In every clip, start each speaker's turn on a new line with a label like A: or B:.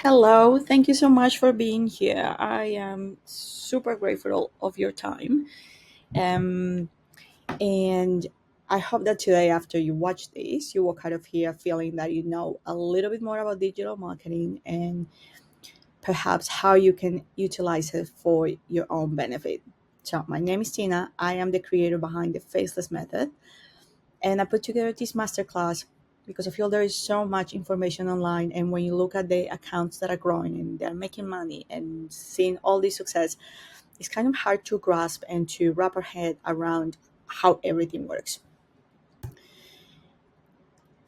A: Hello, thank you so much for being here. I am super grateful of your time. Um, and I hope that today, after you watch this, you walk out of here feeling that you know a little bit more about digital marketing and perhaps how you can utilize it for your own benefit. So, my name is Tina. I am the creator behind the Faceless Method, and I put together this masterclass because I feel there is so much information online. And when you look at the accounts that are growing and they're making money and seeing all this success, it's kind of hard to grasp and to wrap our head around how everything works.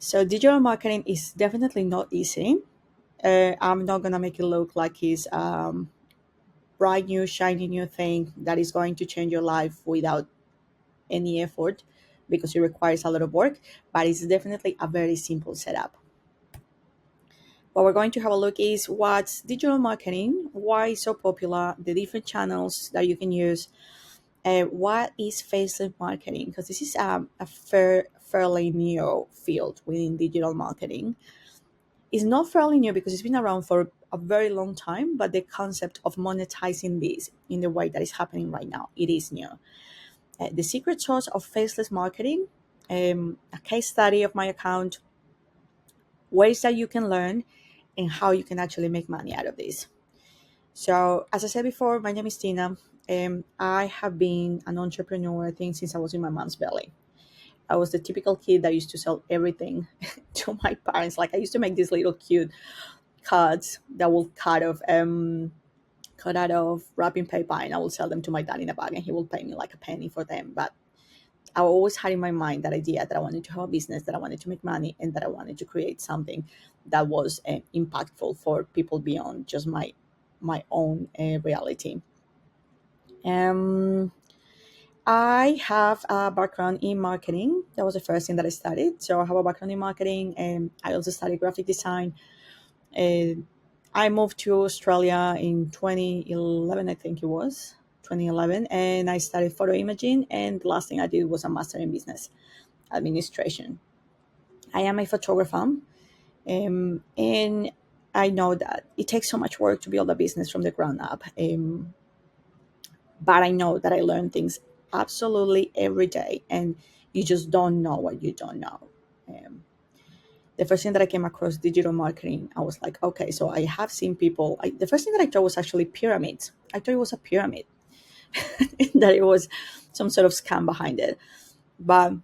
A: So, digital marketing is definitely not easy. I'm not going to make it look like it's bright new, shiny new thing that is going to change your life without any effort because it requires a lot of work, but it's definitely a very simple setup. What we're going to have a look is what's digital marketing, why it's so popular, the different channels that you can use, what is faceless marketing, because this is fairly new field within digital marketing. It's not fairly new because it's been around for a very long time, but the concept of monetizing this in the way that is happening right now, it is new. The secret sauce of faceless marketing, a case study of my account, ways that you can learn, and how you can actually make money out of this. So, as I said before, my name is Tina. I have been an entrepreneur, I think, since I was in my mom's belly. I was the typical kid that used to sell everything to my parents. Like I used to make these little cute cards that will cut out of wrapping paper, and I will sell them to my dad in a bag, and he will pay me like a penny for them. But I always had in my mind that idea that I wanted to have a business, that I wanted to make money, and that I wanted to create something that was impactful for people beyond just my own reality. Um, I have a background in marketing. That was the first thing that I studied. So I have a background in marketing, and I also studied graphic design. And I moved to Australia in 2011, I think it was 2011, and I studied photo imaging. And the last thing I did was a master in business administration. I am a photographer, and I know that it takes so much work to build a business from the ground up. But I know that I learn things absolutely every day, and you just don't know what you don't know. Um, the first thing that I came across digital marketing, I was like, okay, so I have seen people. The first thing that I thought was actually pyramids. I thought it was a pyramid, that it was some sort of scam behind it. But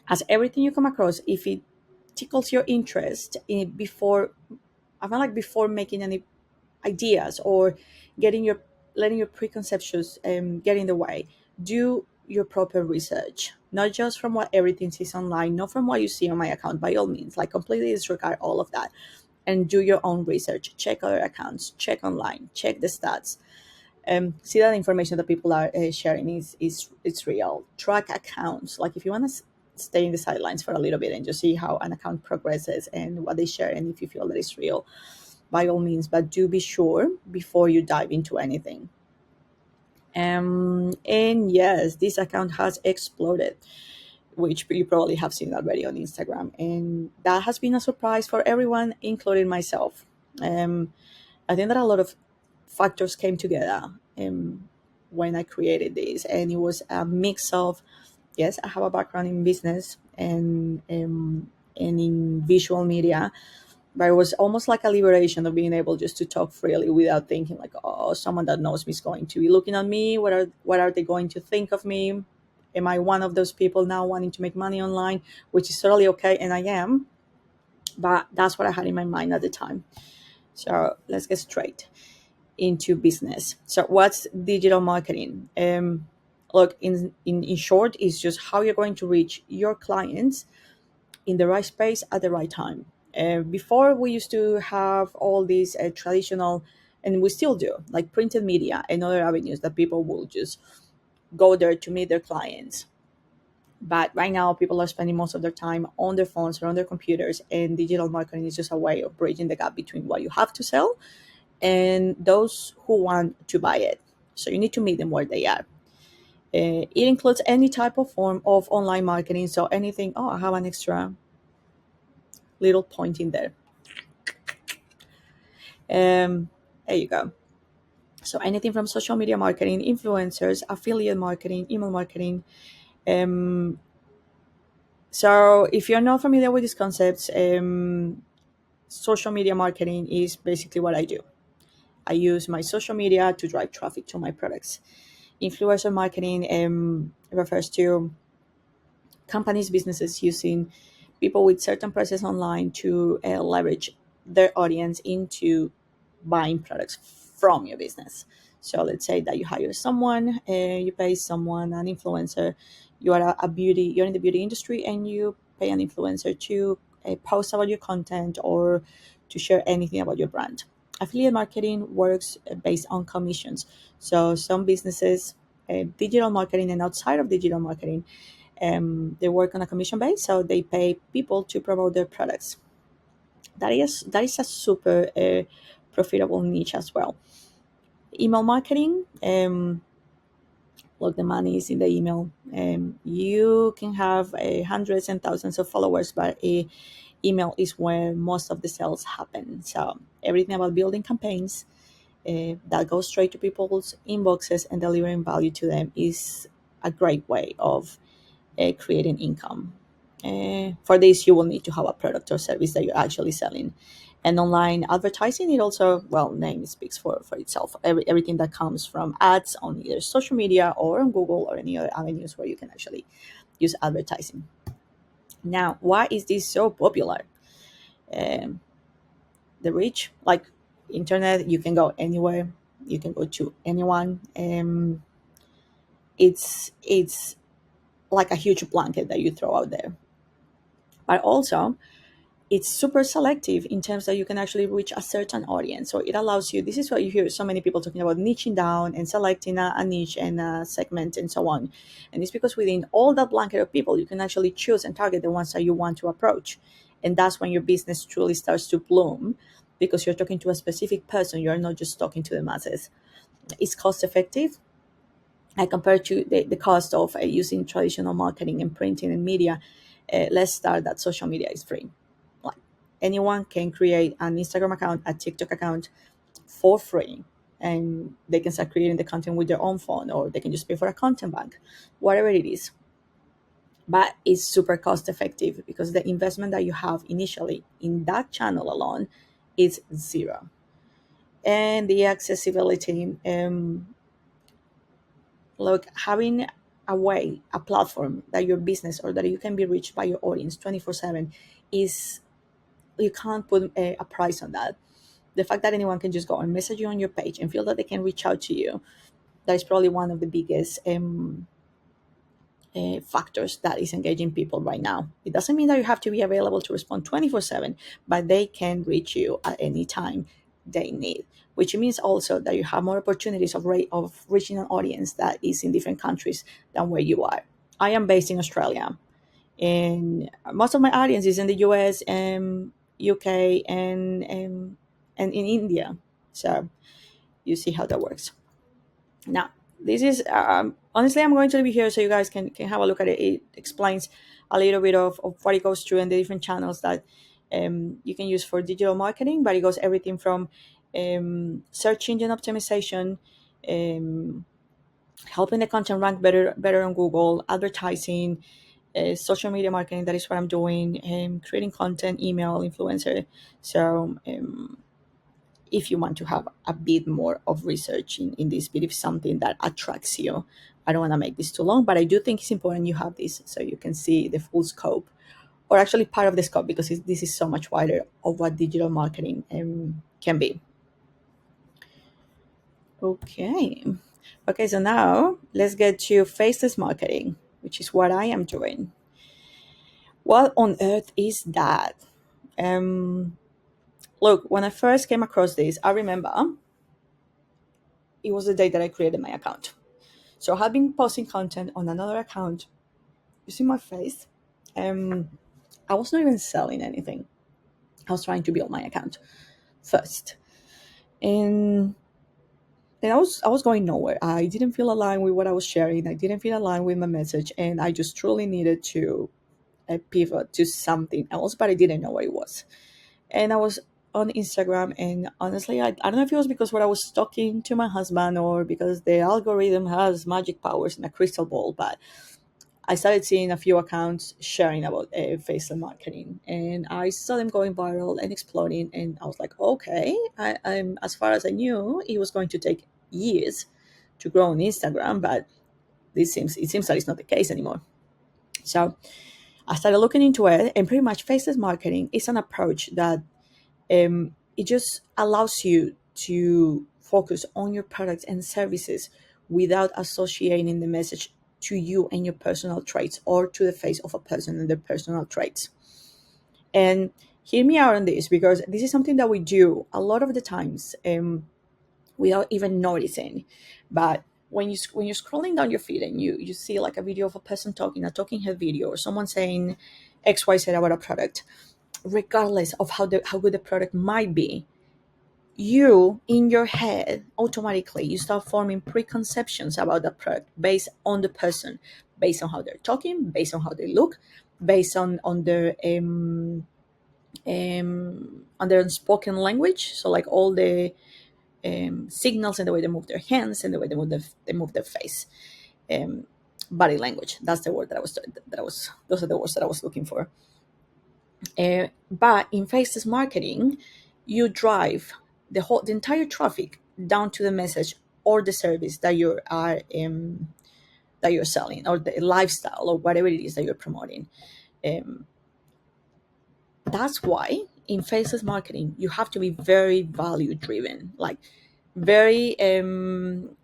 A: as everything you come across, if it tickles your interest before, I feel like before making any ideas or getting your letting your preconceptions get in the way, do your proper research, not just from what everything is online, not from what you see on my account. By all means, like completely disregard all of that and do your own research. Check other accounts, check online, check the stats. See that information that people are sharing is it's real. Track accounts. Like if you want to stay in the sidelines for a little bit and just see how an account progresses and what they share, and if you feel that it's real, by all means, but do be sure before you dive into anything. And yes, this account has exploded, which you probably have seen already on Instagram, and that has been a surprise for everyone, including myself. Um, I think that a lot of factors came together when I created this, and it was a mix of, yes, I have a background in business and in visual media, but it was almost like a liberation of being able just to talk freely without thinking like, oh, someone that knows me is going to be looking at me. What are they going to think of me? Am I one of those people now wanting to make money online? Which is totally okay, and I am, but that's what I had in my mind at the time. So let's get straight into business. So what's digital marketing? Look, in short, is just how you're going to reach your clients in the right space at the right time. Before, we used to have all these traditional, and we still do, like printed media and other avenues that people will just go there to meet their clients. But right now, people are spending most of their time on their phones or on their computers, and digital marketing is just a way of bridging the gap between what you have to sell and those who want to buy it. So you need to meet them where they are. It includes any type of form of online marketing. So anything, I have an extra little point in there. There you go. So anything from social media marketing, influencers, affiliate marketing, email marketing. Um, so if you're not familiar with these concepts, social media marketing is basically what I do. I use my social media to drive traffic to my products. Influencer marketing refers to companies, businesses using people with certain presence online to leverage their audience into buying products from your business. So let's say that you hire someone, you pay someone, an influencer. You are a beauty, you're in the beauty industry, and you pay an influencer to post about your content or to share anything about your brand. Affiliate marketing works based on commissions. So some businesses, digital marketing and outside of digital marketing, they work on a commission base, so they pay people to promote their products. That is a super profitable niche as well. Email marketing, look, the money is in the email. You can have hundreds and thousands of followers, but email is where most of the sales happen. So everything about building campaigns that goes straight to people's inboxes and delivering value to them is a great way of creating income. For this, you will need to have a product or service that you're actually selling. And online advertising, it also, well, name speaks for itself. Everything that comes from ads on either social media or on Google or any other avenues where you can actually use advertising. Now, why is this so popular? Um, the reach, like internet, you can go anywhere, you can go to anyone. It's like a huge blanket that you throw out there, but also it's super selective in terms that you can actually reach a certain audience. So it allows you, this is what you hear so many people talking about, niching down and selecting a niche and a segment and so on. And it's because within all that blanket of people, you can actually choose and target the ones that you want to approach. And that's when your business truly starts to bloom, because you're talking to a specific person. You're not just talking to the masses. It's cost effective. Compared to the cost of using traditional marketing and printing and media, let's start that social media is free. Like, anyone can create an Instagram account, a TikTok account for free, and they can start creating the content with their own phone, or they can just pay for a content bank, whatever it is. But it's super cost effective because the investment that you have initially in that channel alone is zero. And the accessibility, look, having a way, a platform that your business or that you can be reached by your audience 24/7 is, you can't put a price on that. The fact that anyone can just go and message you on your page and feel that they can reach out to you, that is probably one of the biggest factors that is engaging people right now. It doesn't mean that you have to be available to respond 24/7, but they can reach you at any time they need, which means also that you have more opportunities of reaching an audience that is in different countries than where you are. I am based in Australia, and most of my audience is in the US and UK and in India. So you see how that works. Now, this is honestly, I'm going to leave it here so you guys can have a look at it. It explains a little bit of what it goes through and the different channels that you can use for digital marketing, but it goes everything from search engine optimization, um, helping the content rank better on Google, advertising, social media marketing. That is what I'm doing, creating content, email, influencer. So if you want to have a bit more of research in this bit, if something that attracts you. I don't want to make this too long, but I do think it's important you have this so you can see the full scope, or actually part of the scope, because this is so much wider of what digital marketing can be. Okay. Okay, so now let's get to faceless marketing, which is what I am doing. What on earth is that? Um, Look, when I first came across this, I remember it was the day that I created my account. So I had been posting content on another account using my face. Um, I was not even selling anything. I was trying to build my account first, and I was going nowhere. I didn't feel aligned with what I was sharing. I didn't feel aligned with my message, and I just truly needed to pivot to something else, but I didn't know what it was. And I was on Instagram, and honestly, I don't know if it was because what I was talking to my husband or because the algorithm has magic powers in a crystal ball, but I started seeing a few accounts sharing about faceless marketing, and I saw them going viral and exploding. And I was like, okay, I'm as far as I knew, it was going to take years to grow on Instagram, but it seems that it's not the case anymore. So I started looking into it, and pretty much faceless marketing is an approach that it just allows you to focus on your products and services without associating the message to you and your personal traits or to the face of a person and their personal traits. And hear me out on this because this is something that we do a lot of the times without even noticing. But when you're scrolling down your feed and you see like a video of a person talking, a talking head video, or someone saying XYZ about a product, regardless of how good the product might be, you in your head automatically you start forming preconceptions about the product based on the person, based on how they're talking, based on how they look, based on their on their unspoken language, so like all the signals and the way they move their hands and the way they move their face, um, body language. That's the word that I was those are the words that I was looking for. But in faceless marketing, you drive the entire traffic down to the message or the service that you're selling, or the lifestyle or whatever it is that you're promoting. Um, that's why in faceless marketing you have to be very value driven, like very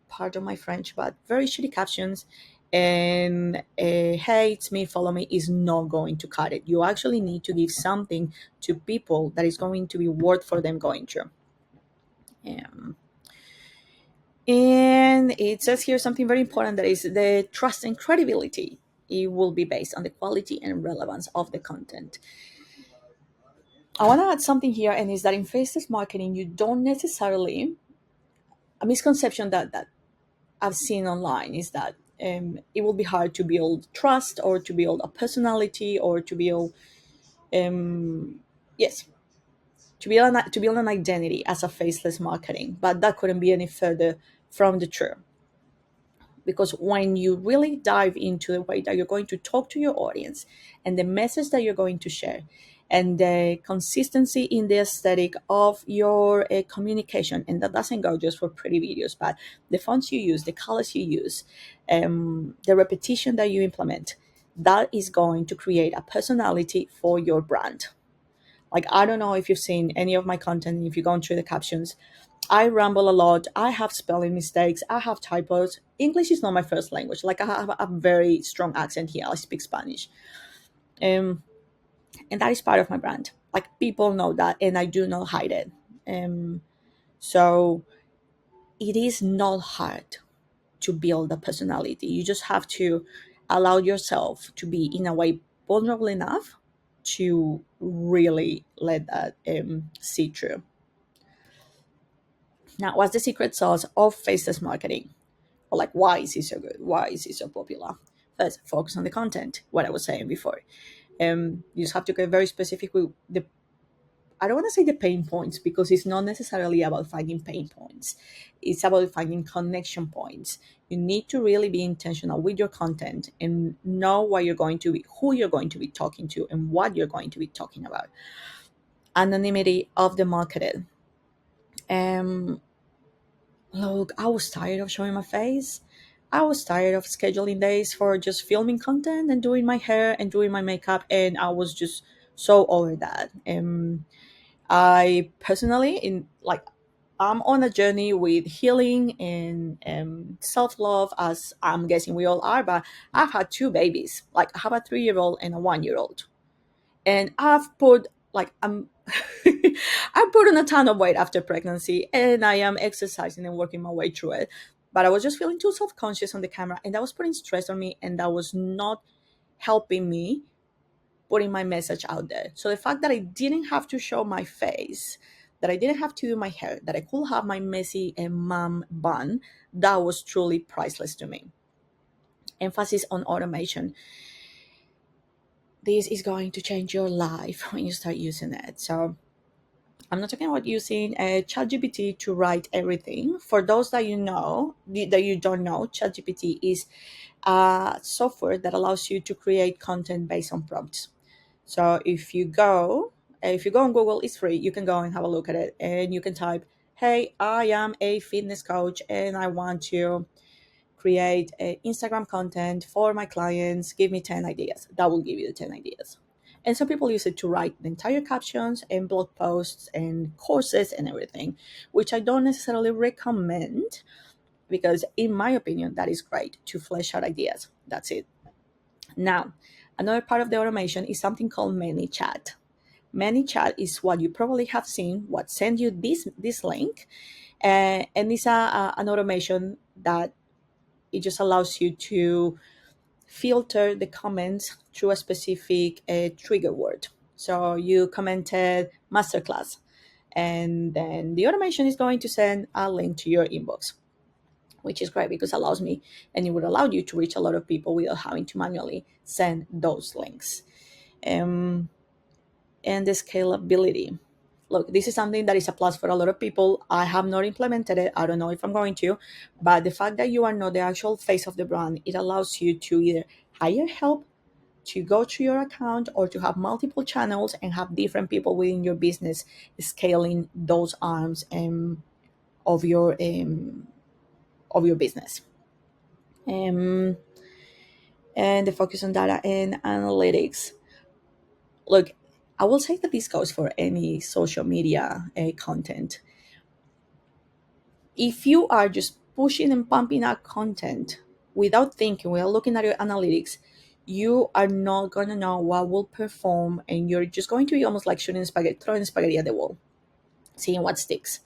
A: pardon my French, but very shitty captions and hey, it's me, follow me is not going to cut it. You actually need to give something to people that is going to be worth for them going through. um, and it says here something very important, that is the trust and credibility. It will be based on the quality and relevance of the content. I want to add something here, and is that in faceless marketing you don't necessarily, a misconception that I've seen online is that it will be hard to build trust or to build a personality or to build yes, to build an identity as a faceless marketing. But that couldn't be any further from the truth, because when you really dive into the way that you're going to talk to your audience and the message that you're going to share and the consistency in the aesthetic of your communication, and that doesn't go just for pretty videos, but the fonts you use, the colors you use, the repetition that you implement, that is going to create a personality for your brand. Like, I don't know if you've seen any of my content, if you've gone through the captions, I ramble a lot. I have spelling mistakes. I have typos. English is not my first language. Like, I have a very strong accent here. I speak Spanish. Um, and that is part of my brand. Like, people know that, and I do not hide it. So it is not hard to build a personality. You just have to allow yourself to be, in a way, vulnerable enough to really let that see through. Now, what's the secret sauce of faceless marketing? Or like, why is it so good? Why is it so popular? First, focus on the content, what I was saying before. You just have to get very specific with the, I don't want to say the pain points, because it's not necessarily about finding pain points. It's about finding connection points. You need to really be intentional with your content and know what you're going to be, who you're going to be talking to, and what you're going to be talking about. Anonymity of the marketed. Um, Look, I was tired of showing my face. I was tired of scheduling days for just filming content and doing my hair and doing my makeup, and I was just so over that. I personally, in like, I'm on a journey with healing and self love, as I'm guessing we all are. But I've had two babies. Like, I have a 3 year old and a 1 year old, and I've put like I put on a ton of weight after pregnancy, and I am exercising and working my way through it. But I was just feeling too self-conscious on the camera, and that was putting stress on me, and that was not helping me putting my message out there. So the fact that I didn't have to show my face, that I didn't have to do my hair, that I could have my messy and mom bun, that was truly priceless to me. Emphasis on automation. This is going to change your life when you start using it. So I'm not talking about using ChatGPT to write everything. For those that that you don't know, ChatGPT is a software that allows you to create content based on prompts. So if you go on Google, it's free. You can go and have a look at it, and you can type, "Hey, I am a fitness coach, and I want to create Instagram content for my clients. Give me 10 ideas." That will give you the 10 ideas. And some people use it to write the entire captions and blog posts and courses and everything, which I don't necessarily recommend because, in my opinion, that is great to flesh out ideas. That's it. Now, another part of the automation is something called ManyChat. ManyChat is what you probably have seen, what send you this link, and it's an automation that it just allows you to filter the comments through a specific trigger word. So you commented masterclass, and then the automation is going to send a link to your inbox, which is great because it allows me and it would allow you to reach a lot of people without having to manually send those links. Um, and the scalability. Look, this is something that is a plus for a lot of people. I have not implemented it. I don't know if I'm going to, but the fact that you are not the actual face of the brand, it allows you to either hire help to go to your account or to have multiple channels and have different people within your business scaling those arms of your um, of your business. Um, and the focus on data and analytics. Look, I will say that this goes for any social media content. If you are just pushing and pumping out content without thinking, without looking at your analytics, you are not going to know what will perform, and you're just going to be almost like shooting spaghetti, throwing spaghetti at the wall, seeing what sticks.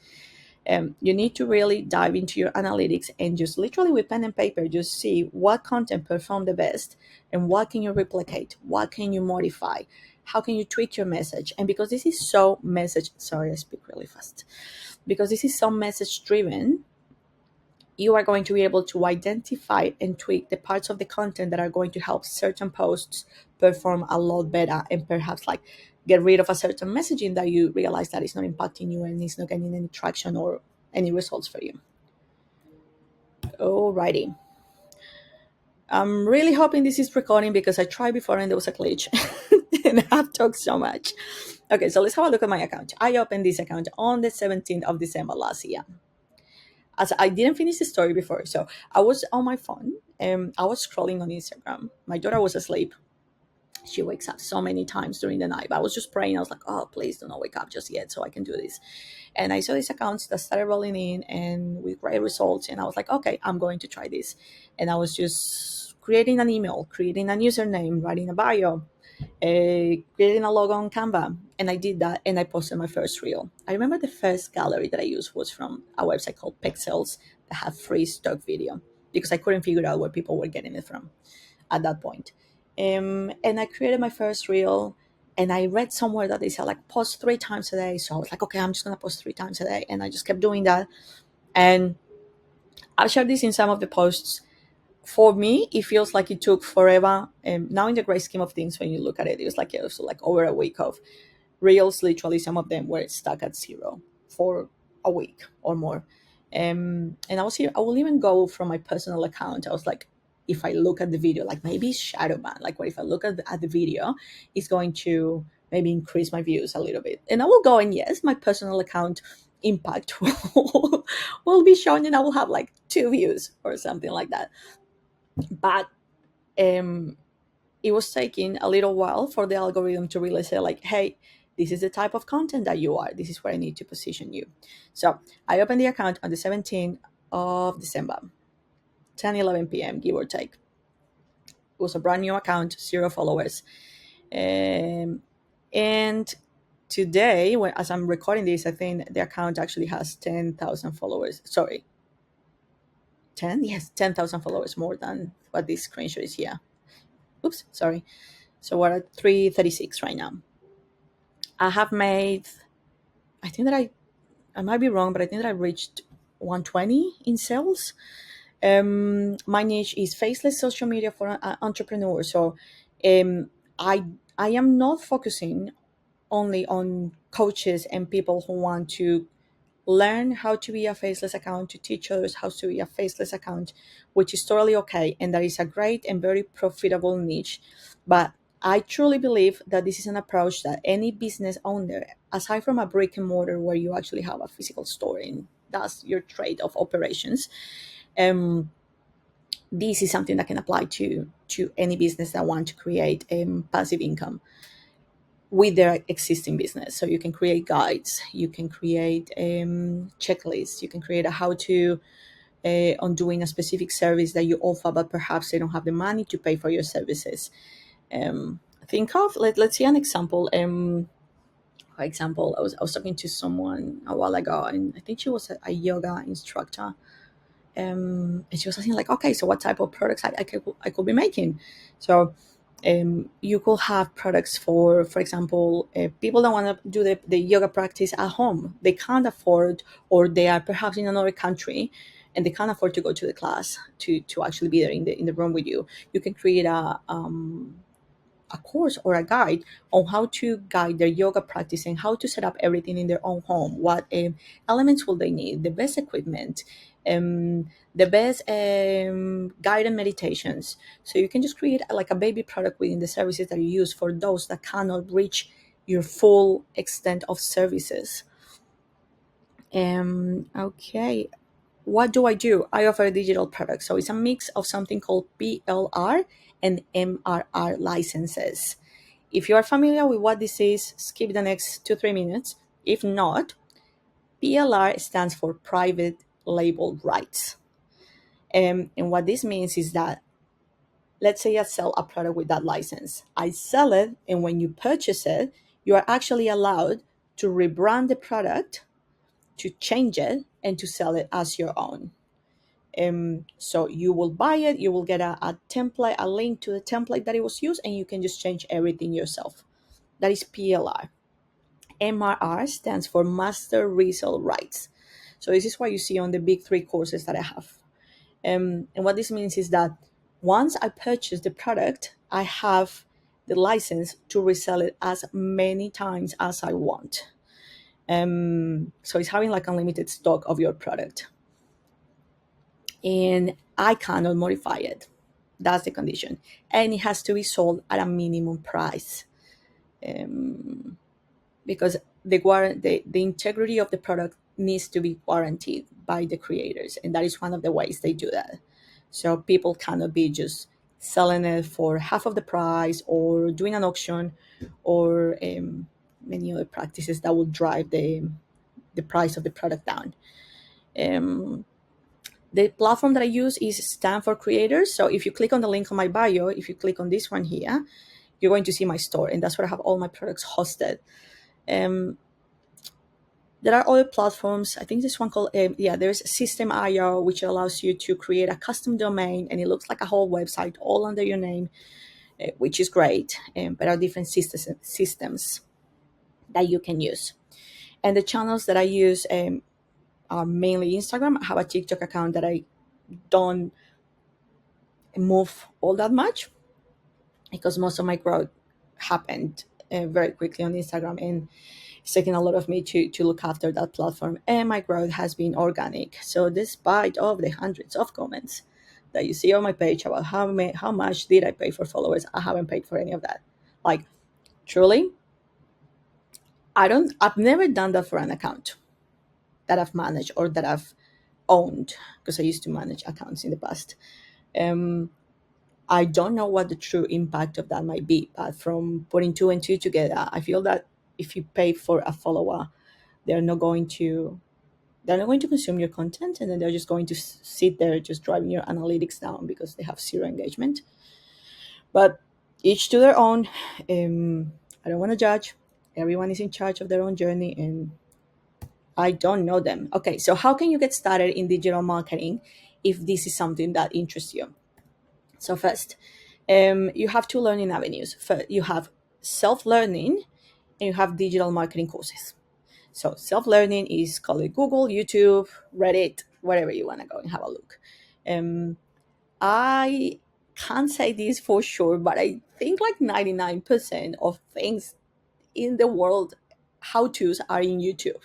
A: You need to really dive into your analytics and just literally with pen and paper, just see what content performed the best and what can you replicate, what can you modify, how can you tweak your message. And because this is so message, sorry, I speak really fast, because this is so message driven, you are going to be able to identify and tweak the parts of the content that are going to help certain posts perform a lot better, and perhaps like get rid of a certain messaging that you realize that is not impacting you and it's not getting any traction or any results for you. Alrighty. I'm really hoping this is recording because I tried before and there was a glitch and I've talked so much. Okay, so let's have a look at my account. I opened this account on the 17th of December last year. As I didn't finish the story before, so I was on my phone and I was scrolling on Instagram. My daughter was asleep. She wakes up so many times during the night, but I was just praying. I was like, oh, please do not wake up just yet so I can do this. And I saw these accounts that started rolling in and with great results, and I was like, okay, I'm going to try this. And I was just creating an email, creating a username, writing a bio, creating a logo on Canva. And I did that and I posted my first reel. I remember the first gallery that I used was from a website called Pixels that had free stock video because I couldn't figure out where people were getting it from at that point. And I created my first reel, and I read somewhere that they said like post 3 times a day. So I was like, okay, I'm just gonna post 3 times a day. And I just kept doing that. And I shared this in some of the posts. For me, it feels like it took forever. And now in the great scheme of things, when you look at it, it was like over a week of reels. Literally, some of them were stuck at zero for a week or more. And I was here. I will even go from my personal account. I was like, if I look at the video, like maybe it's shadow ban. Like, what if I look at the video, it's going to maybe increase my views a little bit. And I will go and yes, my personal account impact will be shown, and I will have like 2 views or something like that. But um, it was taking a little while for the algorithm to really say like, hey, this is the type of content that you are, this is where I need to position you. So I opened the account on the 17th of December, 10-11 p.m., give or take. It was a brand new account, 0 followers. And today, as I'm recording this, I think the account actually has 10,000 followers. Sorry, 10, yes, 10,000 followers more than what this screenshot is here. Oops, sorry. So we're at 336 right now. I have made, I think that I might be wrong, but I think that I reached 120 in sales. My niche is faceless social media for entrepreneurs. So um, I I am not focusing only on coaches and people who want to learn how to be a faceless account, to teach others how to be a faceless account, which is totally okay. And that is a great and very profitable niche. But I truly believe that this is an approach that any business owner, aside from a brick and mortar where you actually have a physical store and that's your trade of operations, um, this is something that can apply to any business that want to create passive income with their existing business. So you can create guides, you can create checklists, you can create a how to on doing a specific service that you offer, but perhaps they don't have the money to pay for your services. Think of let's see an example. For example, I was talking to someone a while ago, and I think she was a yoga instructor. And she was asking like, okay, so what type of products I could be making? So you could have products for example, people that want to do the yoga practice at home. They can't afford, or they are perhaps in another country and they can't afford to go to the class to actually be there in the room with you. You can create a course or a guide on how to guide their yoga practice and how to set up everything in their own home. What elements will they need? The best equipment, the best guided meditations. So you can just create like a baby product within the services that you use for those that cannot reach your full extent of services. Okay, what do I do? I offer a digital product. So it's a mix of something called PLR and MRR licenses. If you are familiar with what this is, skip the next 2-3 minutes. If not, PLR stands for private label rights. And what this means is that, let's say I sell a product with that license. I sell it, and when you purchase it, you are actually allowed to rebrand the product, to change it, and to sell it as your own. So you will buy it, you will get a template, a link to the template that it was used, and you can just change everything yourself. That is PLR. MRR stands for Master Resale Rights. So this is what you see on the big three courses that I have. And what this means is that once I purchase the product, I have the license to resell it as many times as I want. So it's having like unlimited stock of your product. And I cannot modify it. That's the condition. And it has to be sold at a minimum price. Because the integrity of the product needs to be guaranteed by the creators, and that is one of the ways they do that. So people cannot be just selling it for half of the price or doing an auction or many other practices that will drive the price of the product down. um, the platform that I use is Stanford Creators. So if you click on the link on my bio, if you click on this one here, you're going to see my store, and that's where I have all my products hosted. um, There are other platforms. I think this one called, there's System.io, which allows you to create a custom domain and it looks like a whole website all under your name, which is great. But there are different systems that you can use. And the channels that I use are mainly Instagram. I have a TikTok account that I don't move all that much because most of my growth happened very quickly on Instagram, and it's taken a lot of me to look after that platform, and my growth has been organic. So despite of the hundreds of comments that you see on my page about how much did I pay for followers, I haven't paid for any of that. Like, truly, I've never done that for an account that I've managed or that I've owned, because I used to manage accounts in the past. um I don't know what the true impact of that might be, but from putting two and two together, I feel that if you pay for a follower, they're not going to they're not going to consume your content, and then they're just going to sit there just driving your analytics down because they have zero engagement. But each to their own. I don't want to judge. Everyone is in charge of their own journey, and I don't know them. Okay, so how can you get started in digital marketing if this is something that interests you? So first, you have two learning avenues. First, you have self-learning and you have digital marketing courses. So self-learning is, call it Google, YouTube, Reddit, wherever you want to go and have a look. Um, I can't say this for sure, but I think like 99% of things in the world how to's are in YouTube.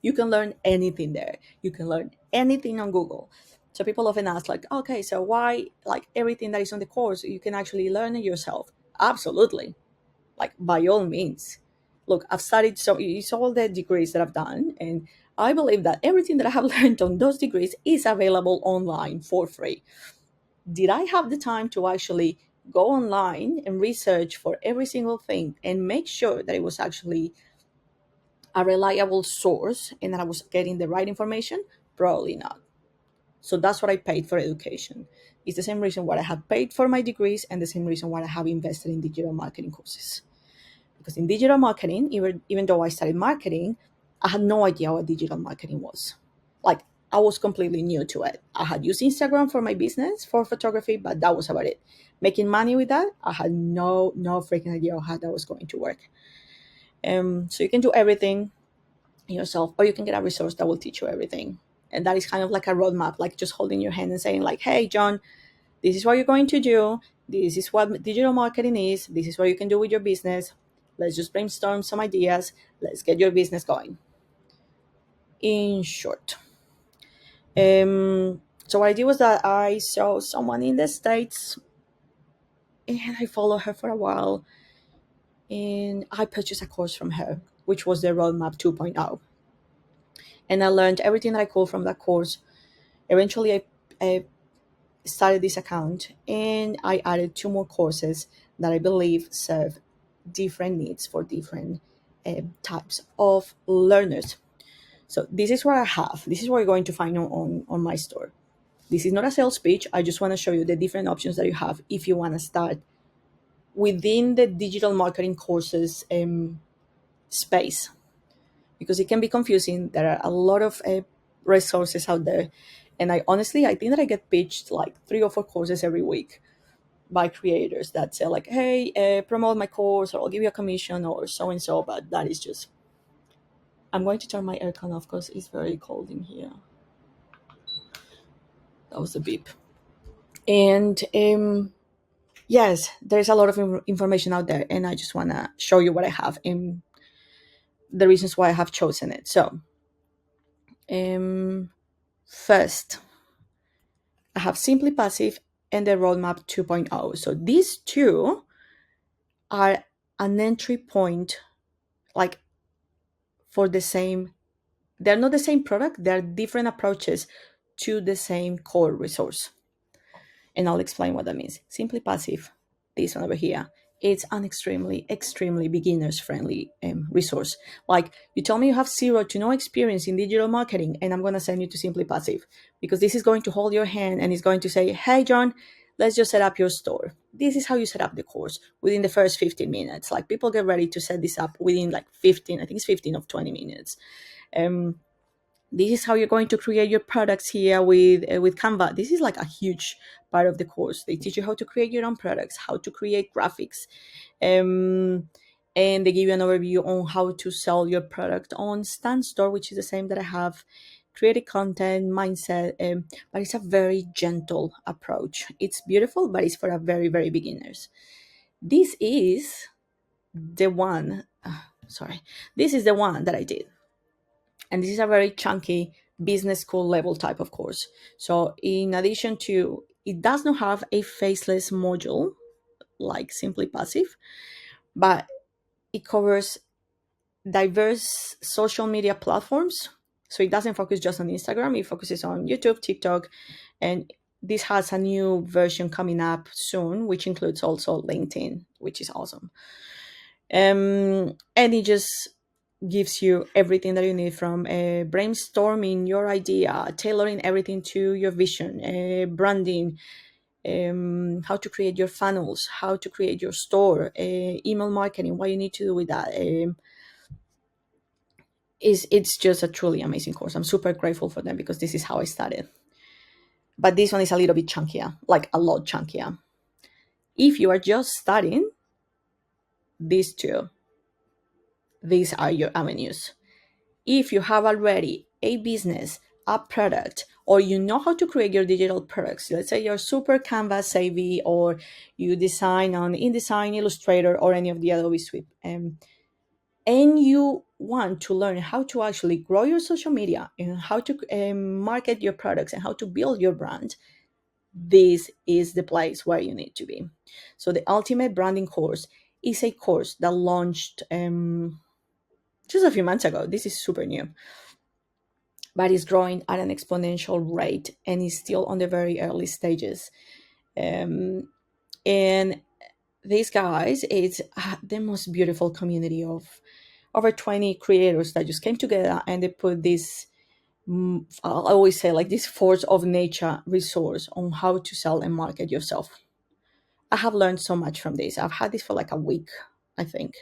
A: You can learn anything there. You can learn anything on Google. So people often ask, like, okay, so why, like, everything that is on the course you can actually learn it yourself? Absolutely, like, by all means. Look, I've studied, so it's all the degrees that I've done, and I believe that everything that I have learned on those degrees is available online for free. Did I have the time to actually go online and research for every single thing and make sure that it was actually a reliable source and that I was getting the right information? Probably not. So that's what I paid for education. It's the same reason why I have paid for my degrees and the same reason why I have invested in digital marketing courses. Because in digital marketing, even though I studied marketing, I had no idea what digital marketing was. Like, I was completely new to it. I had used Instagram for my business for photography, but that was about it. Making money with that, I had no freaking idea how that was going to work. So you can do everything yourself, or you can get a resource that will teach you everything. And that is kind of like a roadmap, like just holding your hand and saying, like, hey, John, this is what you're going to do. This is what digital marketing is. This is what you can do with your business. Let's just brainstorm some ideas. Let's get your business going. In short. So what I did was that I saw someone in the States and I followed her for a while, and I purchased a course from her, which was the Roadmap 2.0. And I learned everything that I could from that course. Eventually, I started this account and I added two more courses that I believe serve different needs for different types of learners. So this is what I have. This is what you're going to find on my store. This is not a sales pitch. I just want to show you the different options that you have if you want to start within the digital marketing courses space, because it can be confusing. There are a lot of resources out there. And I think that I get pitched like 3 or 4 courses every week by creators that say, like, hey, promote my course, or I'll give you a commission, or so and so. But that is just, I'm going to turn my aircon off because it's very cold in here. That was a beep. And yes, there's a lot of information out there, and I just want to show you what I have and the reasons why I have chosen it. So first, I have Simply Passive and the Roadmap 2.0. So these two are an entry point, like, for the same, they're not the same product, they're different approaches to the same core resource. And I'll explain what that means. Simply Passive, this one over here, it's an extremely beginners friendly resource. Like, you tell me you have 0 to no experience in digital marketing, and I'm going to send you to Simply Passive, because this is going to hold your hand and it's going to say, hey, John, let's just set up your store. This is how you set up the course within the first 15 minutes. Like, people get ready to set this up within like 15, I think it's 15 of 20 minutes. This is how you're going to create your products here with Canva. This is like a huge part of the course. They teach you how to create your own products, how to create graphics, and they give you an overview on how to sell your product on Stan Store, which is the same that I have. Creative content, mindset, but it's a very gentle approach. It's beautiful, but it's for a very beginners. This is the one. This is the one that I did. And this is a very chunky business school level type of course. So in addition to, it does not have a faceless module like Simply Passive, but it covers diverse social media platforms. So it doesn't focus just on Instagram, it focuses on YouTube, TikTok, and this has a new version coming up soon, which includes also LinkedIn, which is awesome. And it just gives you everything that you need, from brainstorming your idea, tailoring everything to your vision, branding, how to create your funnels, how to create your store, email marketing, what you need to do with that. It's just a truly amazing course. I'm super grateful for them because this is how I started. But this one is a little bit chunkier, like a lot chunkier. If you are just starting, these two, these are your avenues. If you have already a business, a product, or you know how to create your digital products, let's say you're super Canva savvy, or you design on InDesign, Illustrator, or any of the Adobe Suite and you want to learn how to actually grow your social media and how to market your products and how to build your brand, this is the place where you need to be. So the Ultimate Branding course is a course that launched just a few months ago. This is super new, but it's growing at an exponential rate and is still on the very early stages. Um, and these guys, it's the most beautiful community of over 20 creators that just came together, and they put this, I always say, like this force of nature resource on how to sell and market yourself. I have learned so much from this. I've had this for like a week, I think.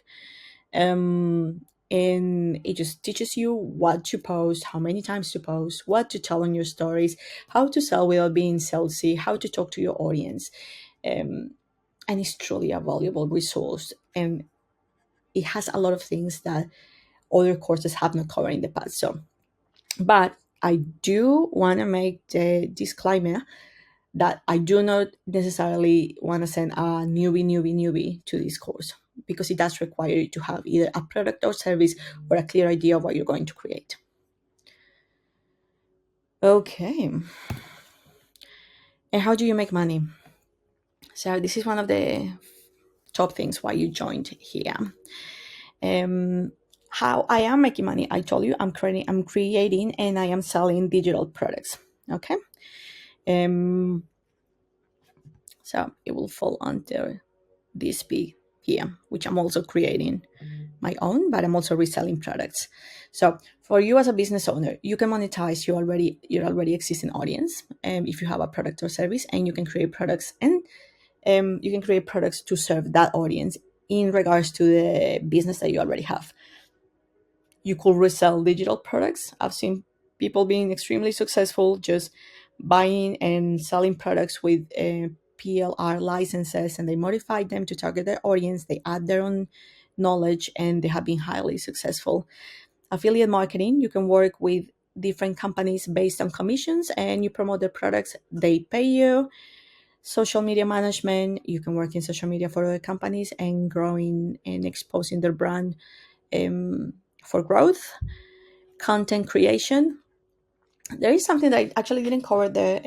A: And it just teaches you what to post, how many times to post, what to tell on your stories, how to sell without being salesy, how to talk to your audience. Um, and it's truly a valuable resource. And it has a lot of things that other courses have not covered in the past. So, but I do want to make the disclaimer that I do not necessarily want to send a newbie to this course, because it does require you to have either a product or service or a clear idea of what you're going to create. Okay. And how do you make money? So this is one of the top things why you joined here. How I am making money. I told you I'm creating and I am selling digital products. Okay. Um, so it will fall under this B here, which I'm also creating my own, but I'm also reselling products. So for you as a business owner, you can monetize your already existing audience, if you have a product or service, and you can create products, and you can create products to serve that audience in regards to the business that you already have. You could resell digital products. I've seen people being extremely successful just buying and selling products with PLR licenses, and they modify them to target their audience. They add their own knowledge, and they have been highly successful. Affiliate marketing, you can work with different companies based on commissions, and you promote their products, they pay you. Social media management, you can work in social media for other companies and growing and exposing their brand for growth. Content creation, there is something that I actually didn't cover there.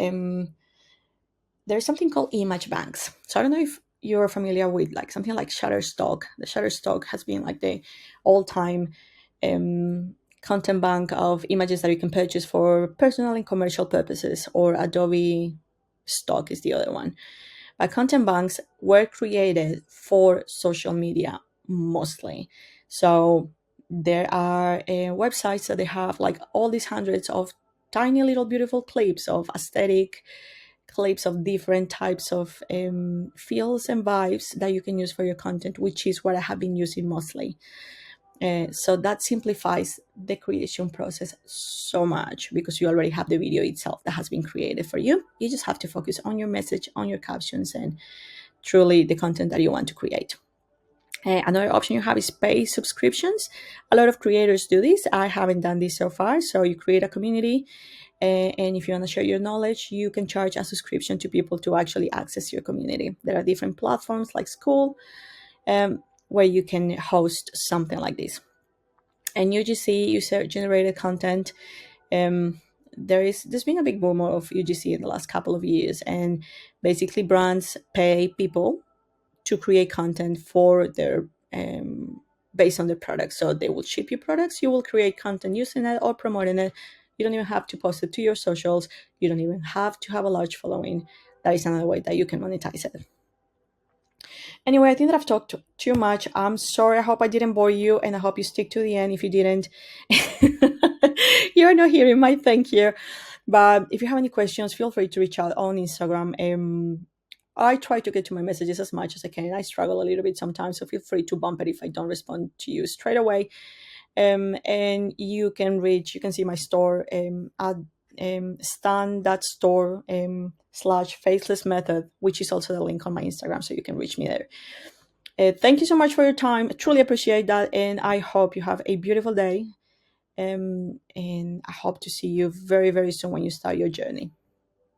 A: There's something called image banks. So I don't know if you're familiar with like something like Shutterstock. The Shutterstock has been like the all-time content bank of images that you can purchase for personal and commercial purposes, or Adobe Stock is the other one. But content banks were created for social media mostly. So there are websites that they have like all these hundreds of tiny little beautiful clips of aesthetic clips of different types of feels and vibes that you can use for your content, which is what I have been using mostly. So that simplifies the creation process so much, because you already have the video itself that has been created for you. You just have to focus on your message, on your captions, and truly the content that you want to create. Another option you have is pay subscriptions. A lot of creators do this. I haven't done this so far. So you create a community, and if you want to share your knowledge, you can charge a subscription to people to actually access your community. There are different platforms like School, where you can host something like this. And UGC, user generated content, there's been a big boom of UGC in the last couple of years, and basically brands pay people to create content for their based on the product. So they will ship you products, you will create content using it or promoting it. You don't even have to post it to your socials. You don't even have to have a large following. That is another way that you can monetize it. Anyway, I think that I've talked too much. I'm sorry. I hope I didn't bore you, and I hope you stick to the end. If you didn't, you're not hearing my thank you. But if you have any questions, feel free to reach out on Instagram. I try to get to my messages as much as I can. I struggle a little bit sometimes, so feel free to bump it if I don't respond to you straight away. And you can see my store at stan.store / faceless method, which is also the link on my Instagram, so you can reach me there. Thank you so much for your time. I truly appreciate that, and I hope you have a beautiful day. And I hope to see you very, very soon when you start your journey.